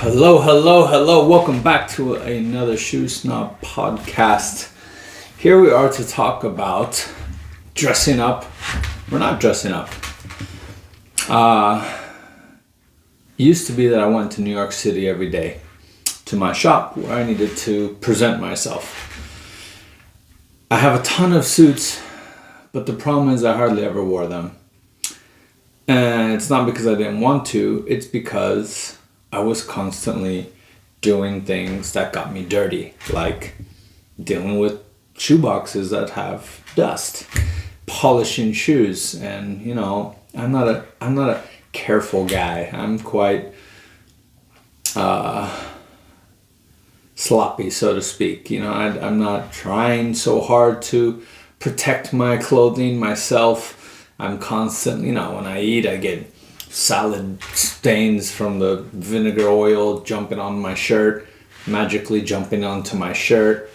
Hello, hello, hello. Welcome back to another Shoe Snob podcast. Here we are to talk about dressing up. We're not dressing up. It used to be that I went to New York City every day to my shop where I needed to present myself. I have a ton of suits, but the problem is I hardly ever wore them. And it's not because I didn't want to, it's because I was constantly doing things that got me dirty, like dealing with shoe boxes that have dust, polishing shoes, and I'm not a careful guy. I'm quite sloppy, so to speak. I'm not trying so hard to protect my clothing myself. I'm constantly, when I eat, I get salad stains from the vinegar oil jumping on my shirt, magically jumping onto my shirt.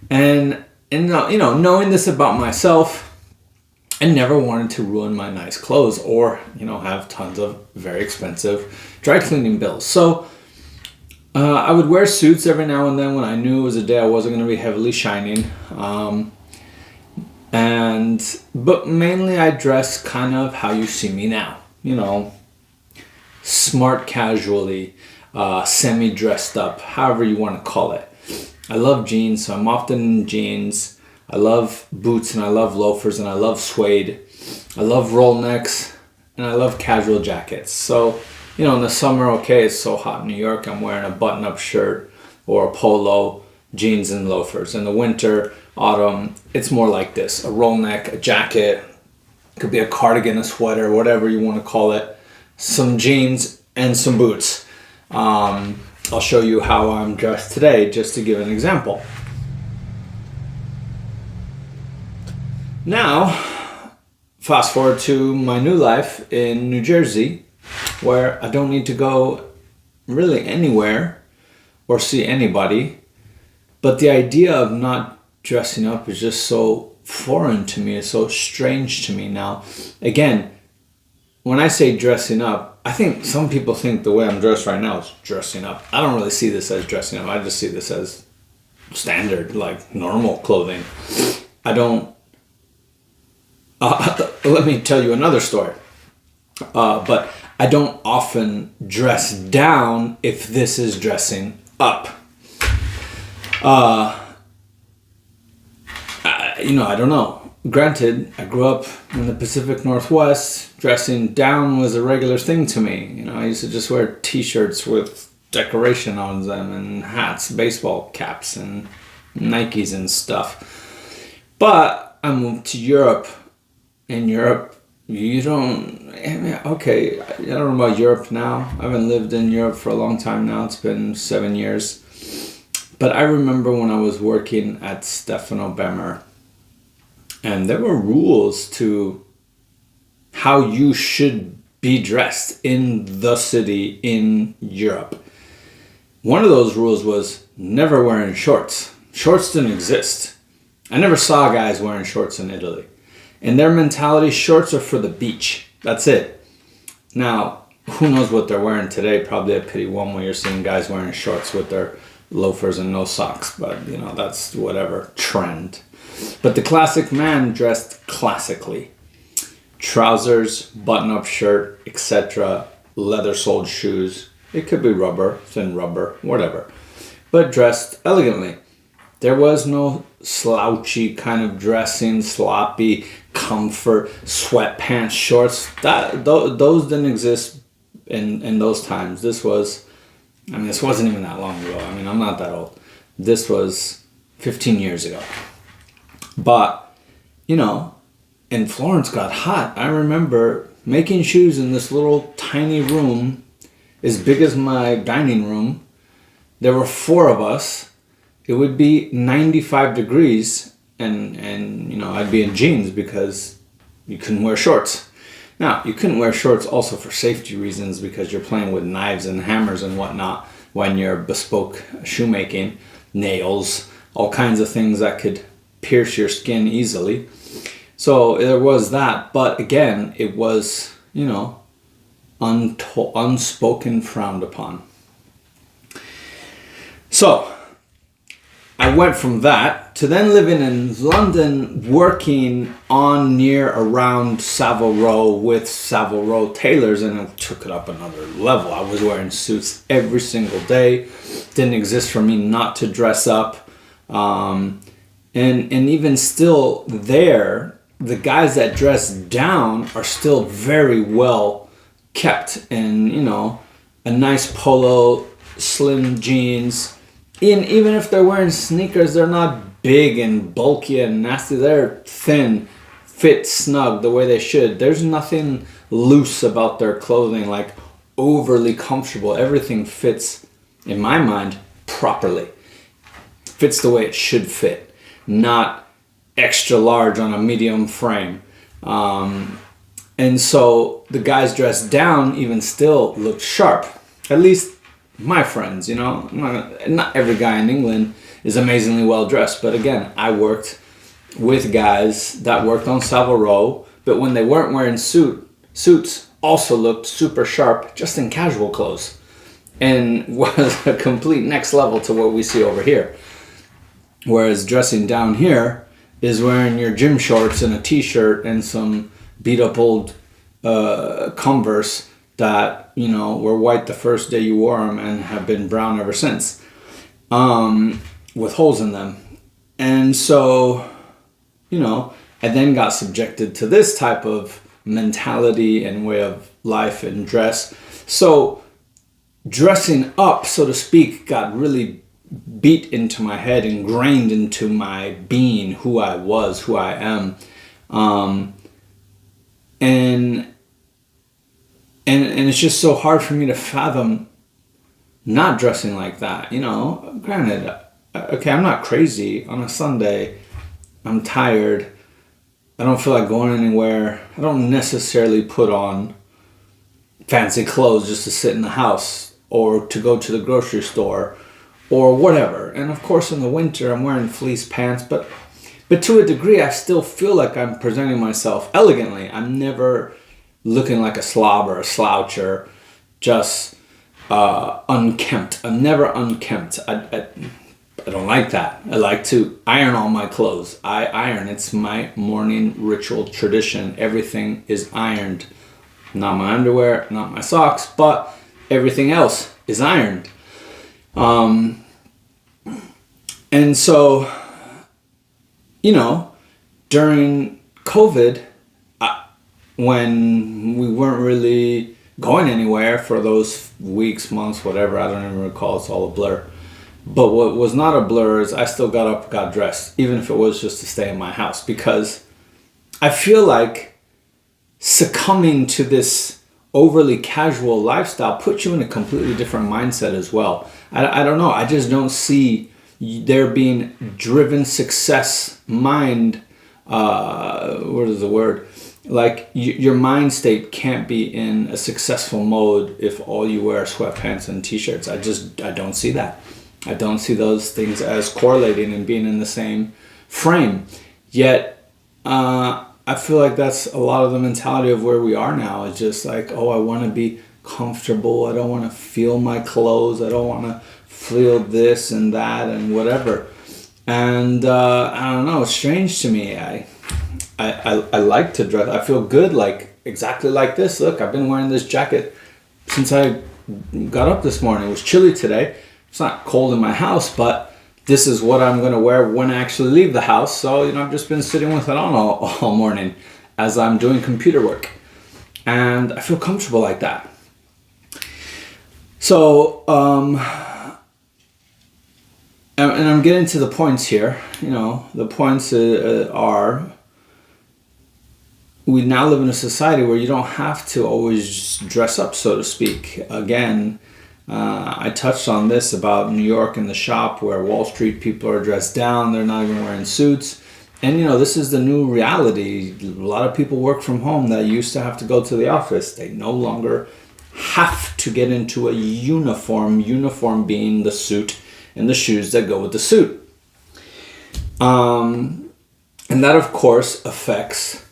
And knowing this about myself, I never wanted to ruin my nice clothes or, have tons of very expensive dry cleaning bills. So I would wear suits every now and then when I knew it was a day I wasn't going to be heavily shining. But mainly I dress kind of how you see me now. Smart casually, semi-dressed up, however you want to call it. I love jeans, so I'm often in jeans. I love boots and I love loafers and I love suede. I love roll necks and I love casual jackets. So, in the summer, it's so hot in New York, I'm wearing a button-up shirt or a polo, jeans and loafers. In the winter, autumn, it's more like this: a roll neck, a jacket, could be a cardigan, a sweater, whatever you want to call it, some jeans and some boots. I'll show you how I'm dressed today just to give an example. Now, fast forward to my new life in New Jersey, where I don't need to go really anywhere or see anybody. But the idea of not dressing up is just so foreign to me. It's so strange to me now. Again, when I say dressing up, I think some people think the way I'm dressed right now is dressing up. I don't really see this as dressing up. I just see this as standard, like normal clothing. I don't... let me tell you another story. But I don't often dress down if this is dressing up. I don't know. Granted, I grew up in the Pacific Northwest. Dressing down was a regular thing to me. I used to just wear t-shirts with decoration on them and hats, baseball caps, and Nikes and stuff. But I moved to Europe. In Europe, I don't know about Europe now. I haven't lived in Europe for a long time now. It's been 7 years. But I remember when I was working at Stefano Bemmer, and there were rules to how you should be dressed in the city in Europe. One of those rules was never wearing shorts. Shorts didn't exist. I never saw guys wearing shorts in Italy. In their mentality, shorts are for the beach. That's it. Now, who knows what they're wearing today? Probably a pity one where you're seeing guys wearing shorts with their loafers and no socks. But, that's whatever trend. But the classic man dressed classically. Trousers, button-up shirt, etc. Leather-soled shoes. It could be rubber, thin rubber, whatever. But dressed elegantly. There was no slouchy kind of dressing, sloppy, comfort, sweatpants, shorts. Those didn't exist in those times. This wasn't even that long ago. I'm not that old. This was 15 years ago. But, and Florence got hot. I remember making shoes in this little tiny room, as big as my dining room. There were 4 of us. It would be 95 degrees and I'd be in jeans because you couldn't wear shorts. Now, you couldn't wear shorts also for safety reasons because you're playing with knives and hammers and whatnot when you're bespoke shoemaking, nails, all kinds of things that could pierce your skin easily. So there was that, but again, it was, unspoken, frowned upon. So I went from that to then living in London, working on, near, around Savile Row with Savile Row tailors, and it took it up another level. I was wearing suits every single day. Didn't exist for me not to dress up. And even still there, the guys that dress down are still very well kept in, a nice polo, slim jeans. Even if they're wearing sneakers, they're not big and bulky and nasty. They're thin, fit snug the way they should. There's nothing loose about their clothing, like overly comfortable. Everything fits, in my mind, properly. Fits the way it should fit, not extra large on a medium frame. And so the guys dressed down even still looked sharp. At least my friends, not every guy in England is amazingly well dressed, but again, I worked with guys that worked on Savile Row, but when they weren't wearing suits, also looked super sharp, just in casual clothes, and was a complete next level to what we see over here. Whereas dressing down here is wearing your gym shorts and a t-shirt and some beat up old Converse that were white the first day you wore them and have been brown ever since, with holes in them. And so, I then got subjected to this type of mentality and way of life and dress. So dressing up, so to speak, got really beat into my head, ingrained into my being, who I was, who I am. And it's just so hard for me to fathom not dressing like that. Granted, okay, I'm not crazy. On a Sunday, I'm tired. I don't feel like going anywhere. I don't necessarily put on fancy clothes just to sit in the house or to go to the grocery store or whatever. And of course, in the winter, I'm wearing fleece pants, but to a degree, I still feel like I'm presenting myself elegantly. I'm never looking like a slob or a sloucher, just unkempt. I'm never unkempt. I don't like that. I like to iron all my clothes. I iron. It's my morning ritual tradition. Everything is ironed. Not my underwear, not my socks, but everything else is ironed. And so, during COVID, when we weren't really going anywhere for those weeks, months, whatever, I don't even recall, it's all a blur. But what was not a blur is I still got up, got dressed, even if it was just to stay in my house, because I feel like succumbing to this overly casual lifestyle puts you in a completely different mindset as well. I don't know, I just don't see there being driven success mind, what is the word? Like your mind state can't be in a successful mode if all you wear are sweatpants and t-shirts. I don't see that. I don't see those things as correlating and being in the same frame. Yet, I feel like that's a lot of the mentality of where we are now. It's just like, I want to be comfortable. I don't want to feel my clothes. I don't want to feel this and that and whatever. And I don't know. It's strange to me. I like to dress. I feel good, like exactly like this. Look, I've been wearing this jacket since I got up this morning. It was chilly today. It's not cold in my house, but this is what I'm going to wear when I actually leave the house. So, I've just been sitting with it on all morning as I'm doing computer work. And I feel comfortable like that. So, and I'm getting to the points here. The points are, we now live in a society where you don't have to always dress up, so to speak. Again, I touched on this about New York and the shop where Wall Street people are dressed down. They're not even wearing suits. And, this is the new reality. A lot of people work from home that used to have to go to the office. They no longer have to get into a uniform being the suit and the shoes that go with the suit. And that, of course, affects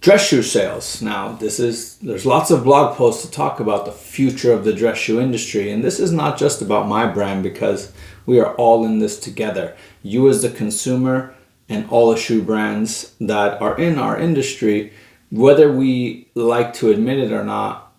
Dress shoe sales. Now, there's lots of blog posts to talk about the future of the dress shoe industry, and this is not just about my brand, because we are all in this together. You as the consumer and all the shoe brands that are in our industry, whether we like to admit it or not,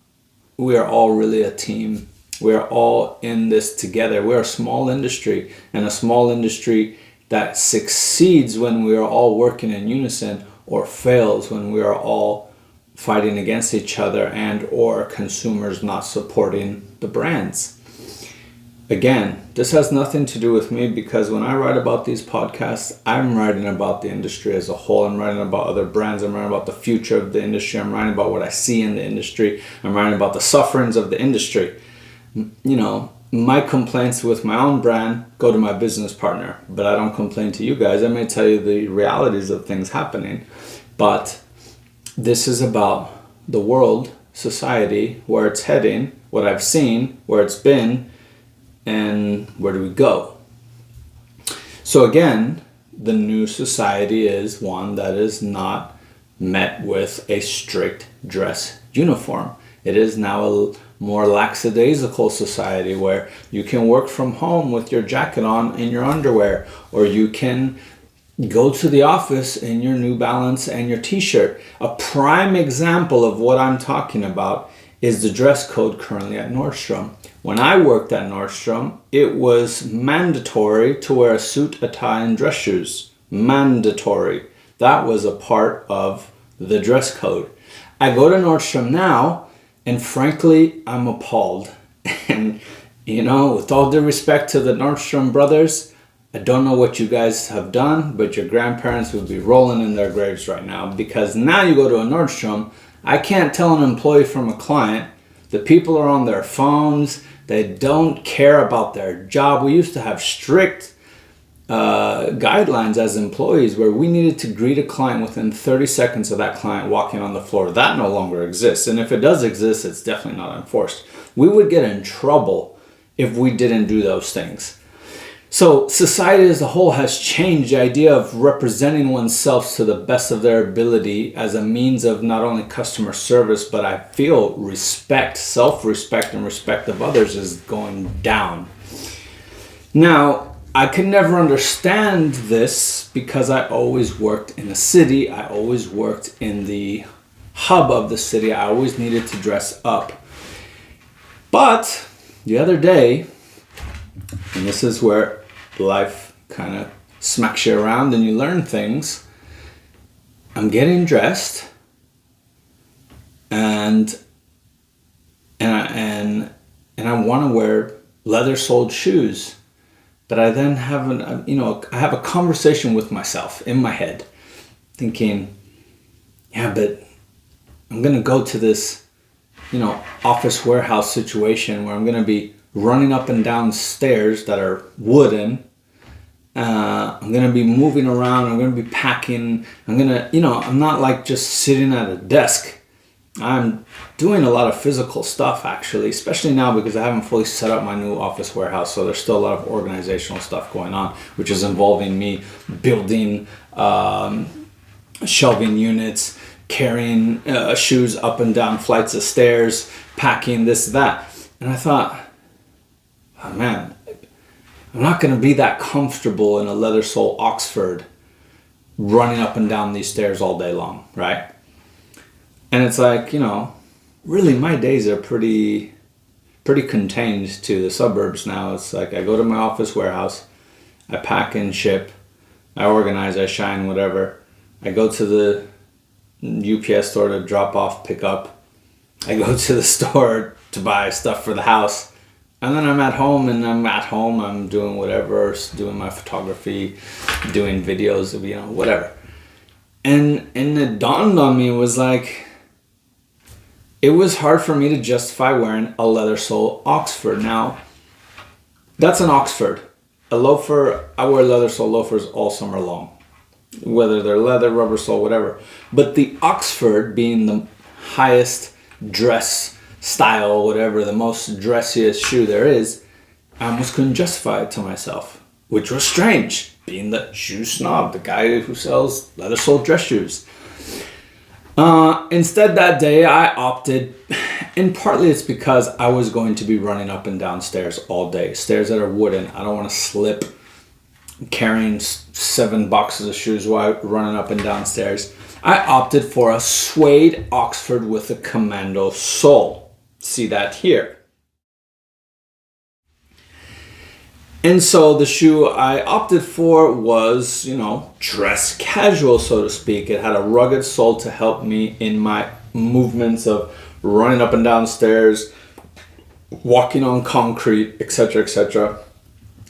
we are all really a team. We are all in this together. We're a small industry, and a small industry that succeeds when we are all working in unison, or fails when we are all fighting against each other and or consumers not supporting the brands. Again, this has nothing to do with me, because when I write about these podcasts, I'm writing about the industry as a whole. I'm writing about other brands. I'm writing about the future of the industry. I'm writing about what I see in the industry. I'm writing about the sufferings of the industry. You know, my complaints with my own brand go to my business partner, but I don't complain to you guys. I may tell you the realities of things happening, but this is about the world, society, where it's heading, what I've seen, where it's been, and where do we go? So again, the new society is one that is not met with a strict dress uniform. It is now a more lackadaisical society where you can work from home with your jacket on and your underwear, or you can go to the office in your New Balance and your t-shirt. A prime example of what I'm talking about is the dress code currently at Nordstrom. When I worked at Nordstrom, it was mandatory to wear a suit, a tie, and dress shoes. Mandatory. That was a part of the dress code. I go to Nordstrom now, and frankly, I'm appalled. And, you know, with all due respect to the Nordstrom brothers, I don't know what you guys have done, but your grandparents would be rolling in their graves right now, because now you go to a Nordstrom, I can't tell an employee from a client. The people are on their phones. They don't care about their job. We used to have strict guidelines as employees where we needed to greet a client within 30 seconds of that client walking on the floor. That no longer exists. And if it does exist, it's definitely not enforced. We would get in trouble if we didn't do those things. So society as a whole has changed the idea of representing oneself to the best of their ability as a means of not only customer service, but I feel respect, self-respect, and respect of others is going down. Now, I could never understand this because I always worked in a city. I always worked in the hub of the city. I always needed to dress up. But the other day, and this is where life kind of smacks you around and you learn things, I'm getting dressed and I want to wear leather-soled shoes. But I then have I have a conversation with myself in my head, thinking, yeah, but I'm gonna go to this, office warehouse situation where I'm gonna be running up and down stairs that are wooden. I'm gonna be moving around. I'm gonna be packing. I'm not like just sitting at a desk. I'm doing a lot of physical stuff, actually, especially now because I haven't fully set up my new office warehouse. So there's still a lot of organizational stuff going on, which is involving me building shelving units, carrying shoes up and down flights of stairs, packing this, that. And I thought, oh man, I'm not going to be that comfortable in a leather sole Oxford running up and down these stairs all day long, right? And it's like, really my days are pretty contained to the suburbs now. It's like I go to my office warehouse, I pack and ship, I organize, I shine, whatever. I go to the UPS store to drop off, pick up. I go to the store to buy stuff for the house. And then I'm at home, I'm doing whatever, doing my photography, doing videos, whatever. And it dawned on me, it was like, it was hard for me to justify wearing a leather sole Oxford. Now, that's an Oxford. A loafer, I wear leather sole loafers all summer long. Whether they're leather, rubber sole, whatever. But the Oxford being the highest dress style, whatever, the most dressiest shoe there is, I almost couldn't justify it to myself. Which was strange, being the shoe snob, the guy who sells leather sole dress shoes. Instead that day I opted, and partly it's because I was going to be running up and down stairs all day. Stairs that are wooden. I don't want to slip carrying 7 boxes of shoes while running up and down stairs. I opted for a suede Oxford with a commando sole. See that here. And so the shoe I opted for was, dress casual, so to speak. It had a rugged sole to help me in my movements of running up and down stairs, walking on concrete, etc., etc.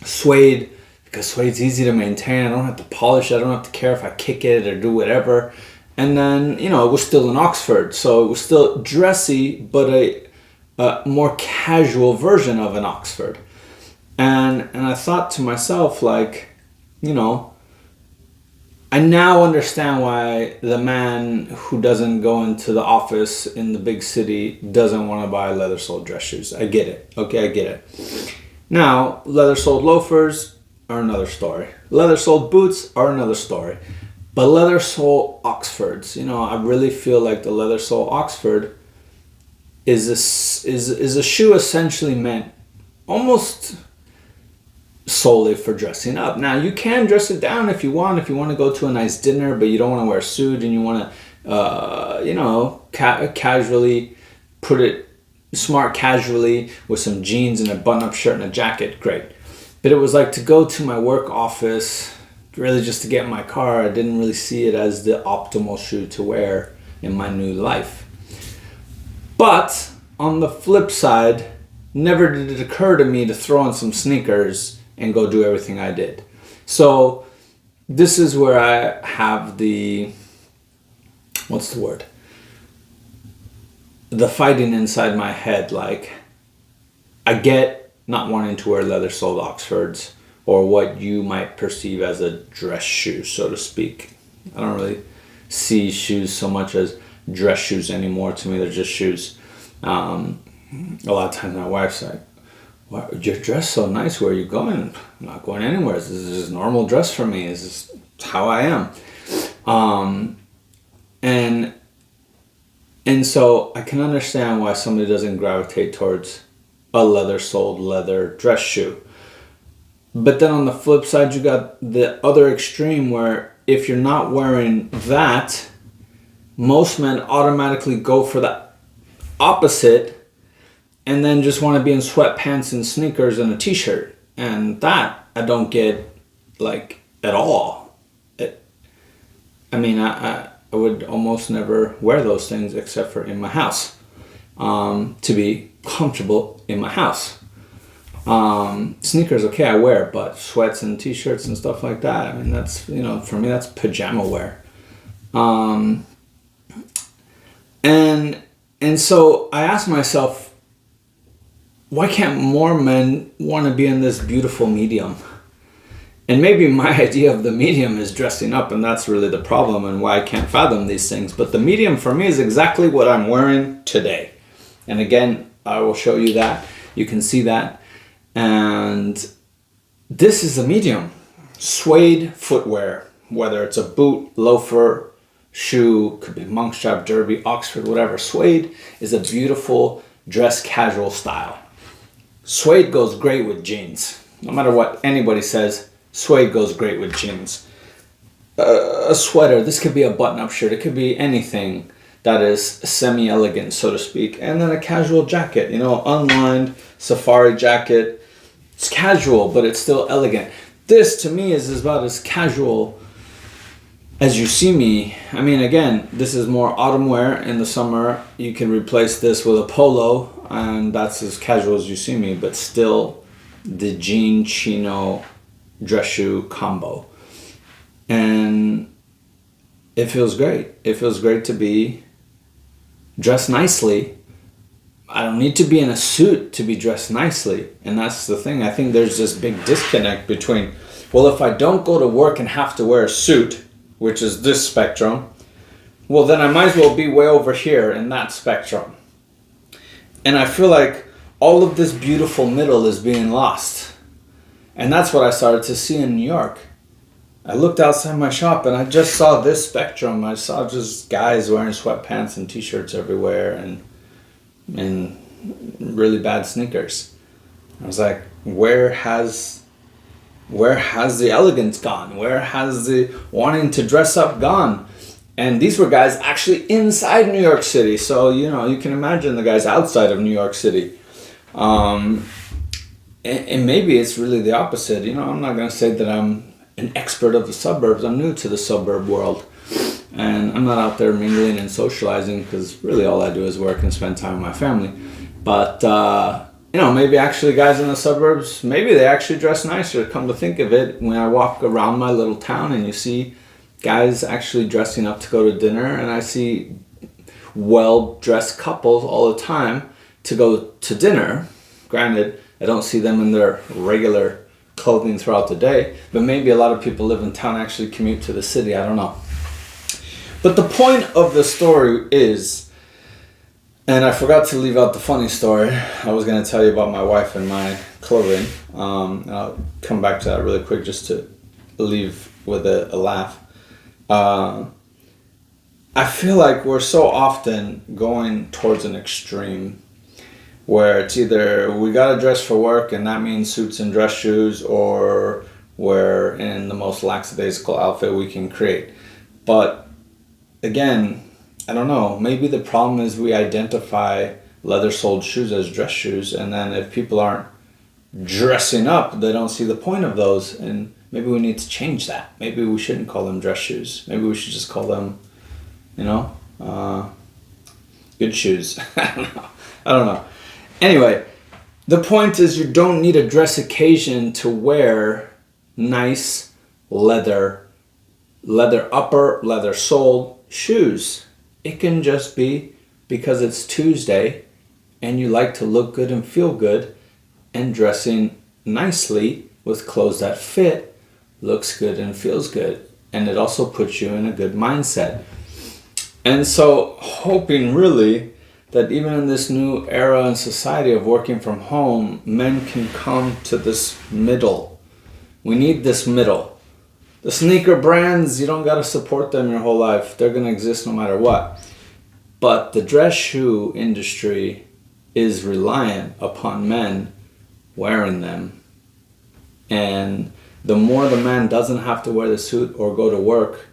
Suede, because suede's easy to maintain. I don't have to polish it. I don't have to care if I kick it or do whatever. And then, it was still an Oxford. So it was still dressy, but a more casual version of an Oxford. And I thought to myself, I now understand why the man who doesn't go into the office in the big city doesn't want to buy leather-soled dress shoes. I get it. Okay, I get it. Now, leather-soled loafers are another story. Leather-soled boots are another story. But leather-soled Oxfords, I really feel like the leather-soled Oxford is a shoe essentially meant almost solely for dressing up. Now you can dress it down if you want to go to a nice dinner, but you don't want to wear a suit and you want to casually put it smart casually with some jeans and a button-up shirt and a jacket. Great. But it was like to go to my work office really just to get in my car. I didn't really see it as the optimal shoe to wear in my new life. But on the flip side, never did it occur to me to throw on some sneakers and go do everything I did. So this is where I have the fighting inside my head. I get not wanting to wear leather-soled Oxfords or what you might perceive as a dress shoe, so to speak. I don't really see shoes so much as dress shoes anymore. To me, they're just shoes. A lot of times my wife's like, "Why, you're dressed so nice. Where are you going?" I'm not going anywhere. This is just normal dress for me. This is how I am. And so I can understand why somebody doesn't gravitate towards a leather-soled leather dress shoe. But then on the flip side, you got the other extreme where if you're not wearing that, most men automatically go for the opposite and then just want to be in sweatpants and sneakers and a t-shirt. And that I don't get at all. I would almost never wear those things except for in my house, to be comfortable in my house. Sneakers, okay, I wear, but sweats and t-shirts and stuff like that, that's, for me, that's pajama wear. And so I asked myself, why can't more men want to be in this beautiful medium? And maybe my idea of the medium is dressing up, and that's really the problem and why I can't fathom these things. But the medium for me is exactly what I'm wearing today. And again, I will show you that. You can see that. And this is the medium. Suede footwear, whether it's a boot, loafer, shoe, could be monk strap, derby, Oxford, whatever. Suede is a beautiful dress casual style. Suede goes great with jeans. No matter what anybody says, suede goes great with jeans. A sweater, this could be a button-up shirt. It could be anything that is semi-elegant, so to speak. And then a casual jacket, unlined safari jacket. It's casual, but it's still elegant. This, to me, is about as casual as you see me. Again, this is more autumn wear. In the summer, you can replace this with a polo, and that's as casual as you see me, but still the jean chino dress shoe combo. And it feels great. It feels great to be dressed nicely. I don't need to be in a suit to be dressed nicely. And that's the thing. I think there's this big disconnect between, well, if I don't go to work and have to wear a suit, which is this spectrum, well, then I might as well be way over here in that spectrum. And I feel like all of this beautiful middle is being lost. And that's what I started to see in New York. I looked outside my shop and I just saw this spectrum. I saw just guys wearing sweatpants and t-shirts everywhere and really bad sneakers. I was like, where has the elegance gone? Where has the wanting to dress up gone? And these were guys actually inside New York City. So, you can imagine the guys outside of New York City. And maybe it's really the opposite. I'm not going to say that I'm an expert of the suburbs. I'm new to the suburb world. And I'm not out there mingling and socializing because really all I do is work and spend time with my family. But, maybe actually guys in the suburbs, maybe they actually dress nicer. Come to think of it, when I walk around my little town and you see guys actually dressing up to go to dinner, and I see well-dressed couples all the time to go to dinner. Granted, I don't see them in their regular clothing throughout the day, but maybe a lot of people live in town actually commute to the city. I don't know. But the point of the story is, and I forgot to leave out the funny story. I was going to tell you about my wife and my clothing. And I'll come back to that really quick just to leave with a laugh. I feel like we're so often going towards an extreme where it's either we gotta dress for work and that means suits and dress shoes, or we're in the most lackadaisical outfit we can create. But again, I don't know, maybe the problem is we identify leather-soled shoes as dress shoes, and then if people aren't dressing up, they don't see the point of those, and maybe we need to change that. Maybe we shouldn't call them dress shoes. Maybe we should just call them, good shoes. I don't know. Anyway, the point is you don't need a dress occasion to wear nice leather upper, leather sole shoes. It can just be because it's Tuesday and you like to look good and feel good, and dressing nicely with clothes that fit looks good and feels good, and it also puts you in a good mindset. And so hoping really that even in this new era and society of working from home, men can come to this middle. We need this middle. The sneaker brands, you don't gotta support them your whole life. They're gonna exist no matter what. But the dress shoe industry is reliant upon men wearing them. And the more the man doesn't have to wear the suit or go to work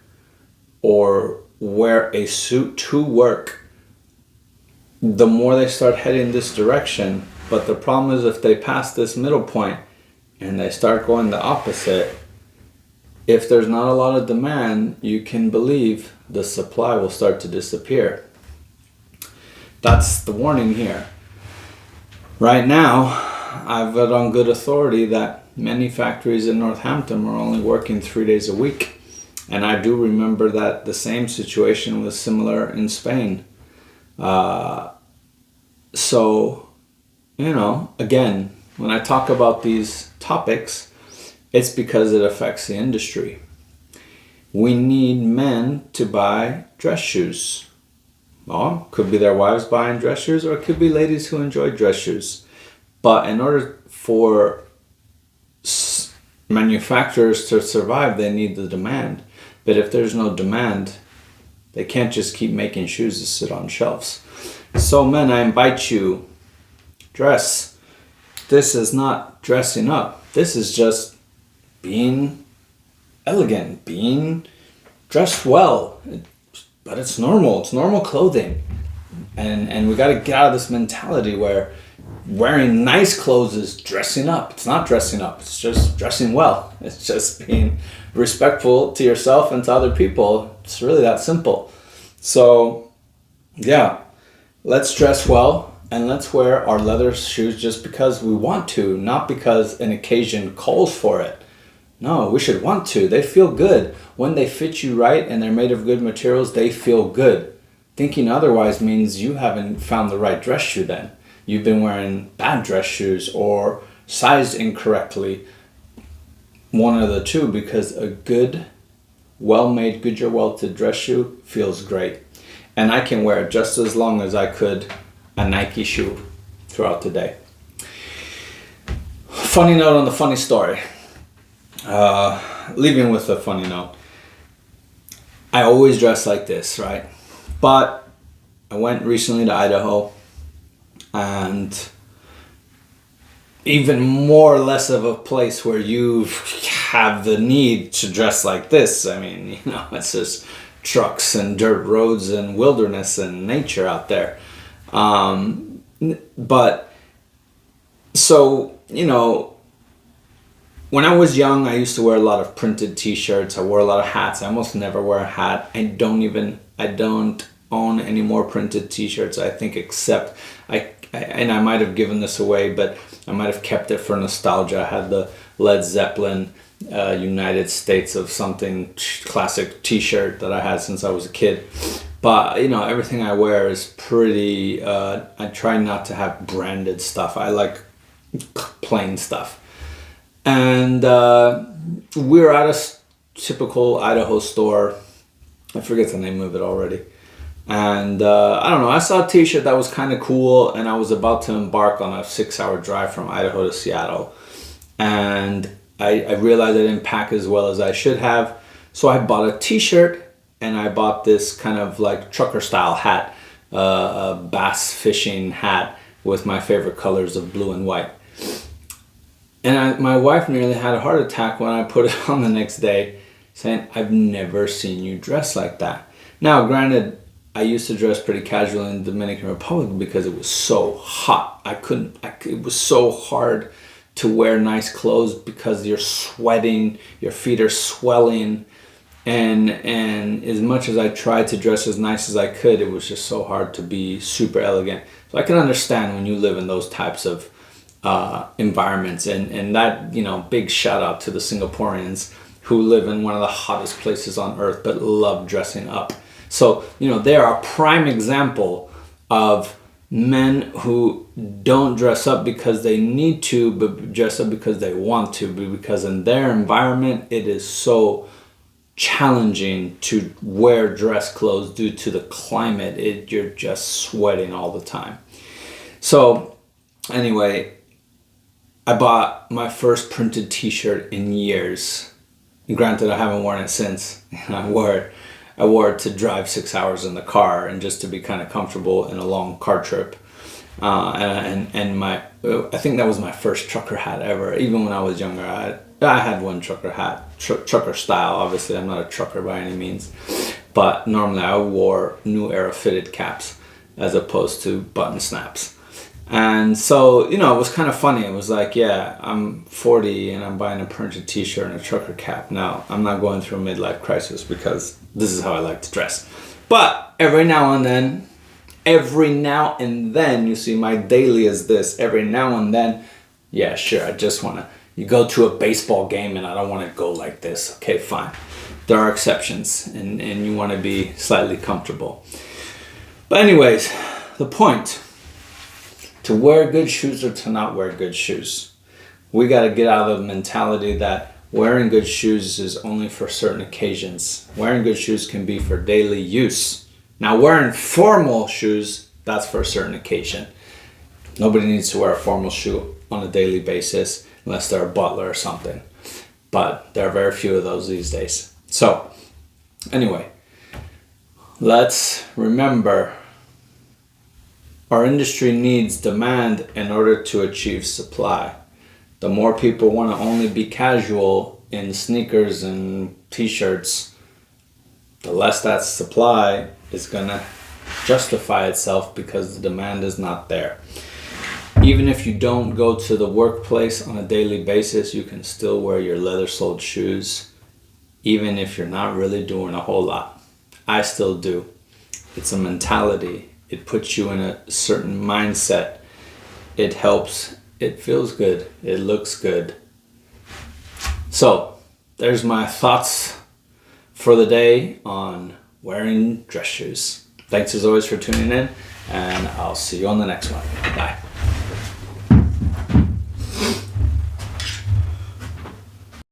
or wear a suit to work, the more they start heading this direction. But the problem is if they pass this middle point and they start going the opposite, if there's not a lot of demand, you can believe the supply will start to disappear. That's the warning here. Right now, I've got on good authority that many factories in Northampton are only working 3 days a week. And I do remember that the same situation was similar in Spain. So, again, when I talk about these topics, it's because it affects the industry. We need men to buy dress shoes. Well, could be their wives buying dress shoes, or it could be ladies who enjoy dress shoes. But in order for manufacturers to survive, they need the demand. But if there's no demand, they can't just keep making shoes to sit on shelves. So men, I invite you, dress. This is not dressing up. This is just being elegant, being dressed well. But it's normal. It's normal clothing. And we got to get out of this mentality where wearing nice clothes is dressing up. It's not dressing up. It's just dressing well. It's just being respectful to yourself and to other people. It's really that simple. So, yeah, let's dress well and let's wear our leather shoes just because we want to, not because an occasion calls for it. No, we should want to. They feel good. When they fit you right and they're made of good materials, they feel good. Thinking otherwise means you haven't found the right dress shoe then. You've been wearing bad dress shoes or sized incorrectly. One of the two, because a good, well-made Goodyear welted dress shoe feels great. And I can wear it just as long as I could a Nike shoe throughout the day. Funny note on the funny story. leaving with a funny note. I always dress like this, right? But I went recently to Idaho, and even more or less of a place where you have the need to dress like this. I mean, it's just trucks and dirt roads and wilderness and nature out there. But so, when I was young, I used to wear a lot of printed t-shirts. I wore a lot of hats. I almost never wear a hat. I don't own any more printed t-shirts, I think, except and I might have given this away, but I might have kept it for nostalgia. I had the Led Zeppelin United States of something classic t-shirt that I had since I was a kid. But everything I wear is pretty I try not to have branded stuff. I like plain stuff. And we were at a typical Idaho store. I forget the name of it already. And I don't know, I saw a t-shirt that was kind of cool, and I was about to embark on a 6-hour drive from Idaho to Seattle. And I realized I didn't pack as well as I should have. So I bought a t-shirt, and I bought this kind of like trucker style hat, a bass fishing hat with my favorite colors of blue and white. And my wife nearly had a heart attack when I put it on the next day, saying, "I've never seen you dress like that." Now, granted, I used to dress pretty casual in the Dominican Republic because it was so hot. It was so hard to wear nice clothes because you're sweating, your feet are swelling. And as much as I tried to dress as nice as I could, it was just so hard to be super elegant. So I can understand when you live in those types of environments, and that, big shout out to the Singaporeans who live in one of the hottest places on earth but love dressing up. So, they are a prime example of men who don't dress up because they need to, but dress up because they want to, because in their environment it is so challenging to wear dress clothes due to the climate. You're just sweating all the time. So anyway, I bought my first printed t-shirt in years. Granted, I haven't worn it since. I wore it to drive 6 hours in the car and just to be kind of comfortable in a long car trip. I think that was my first trucker hat ever. Even when I was younger, I had one trucker hat, trucker style. Obviously, I'm not a trucker by any means, but normally I wore New Era fitted caps as opposed to button snaps. And so, it was kind of funny. It was like, yeah, I'm 40 and I'm buying a printed t-shirt and a trucker cap. Now, I'm not going through a midlife crisis because this is how I like to dress. But every now and then, you see, my daily is this. Every now and then, yeah, sure, I just want to, you go to a baseball game and I don't want to go like this. Okay, fine. There are exceptions, and you want to be slightly comfortable. But anyways, the point, to wear good shoes or to not wear good shoes. We got to get out of the mentality that wearing good shoes is only for certain occasions. Wearing good shoes can be for daily use. Now, wearing formal shoes, that's for a certain occasion. Nobody needs to wear a formal shoe on a daily basis unless they're a butler or something. But there are very few of those these days. So, anyway, let's remember, our industry needs demand in order to achieve supply. The more people want to only be casual in sneakers and t-shirts, the less that supply is going to justify itself because the demand is not there. Even if you don't go to the workplace on a daily basis, you can still wear your leather-soled shoes, even if you're not really doing a whole lot. I still do. It's a mentality. It puts you in a certain mindset. It helps. It feels good. It looks good. So, there's my thoughts for the day on wearing dress shoes. Thanks as always for tuning in, and I'll see you on the next one. Bye.